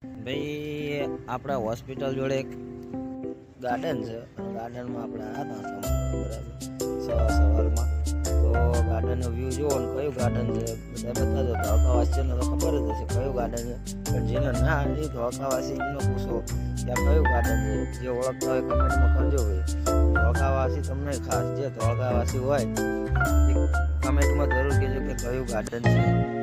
ભાઈ આપણા હોસ્પિટલ જોડે એક ગાર્ડન છે. ગાર્ડનમાં આપણે આવ્યા હતા સવારમાં. તો ગાર્ડનનો વ્યૂ જુઓ ને કયું ગાર્ડન છે બધા બતાવજો. ધોળકાવાસીને તો ખબર જ હશે કયું ગાર્ડન છે, પણ જેને ના એ ધોળકાવાસી એમને પૂછો કે આ કયું ગાર્ડન છે. જે ઓળખતા હોય કમેન્ટમાં કરજો ભાઈ. ધોળકાવાસી તમને ખાસ જે ધોળકાવાસી હોય એ કમેન્ટમાં જરૂર કહેજો કે કયું ગાર્ડન છે.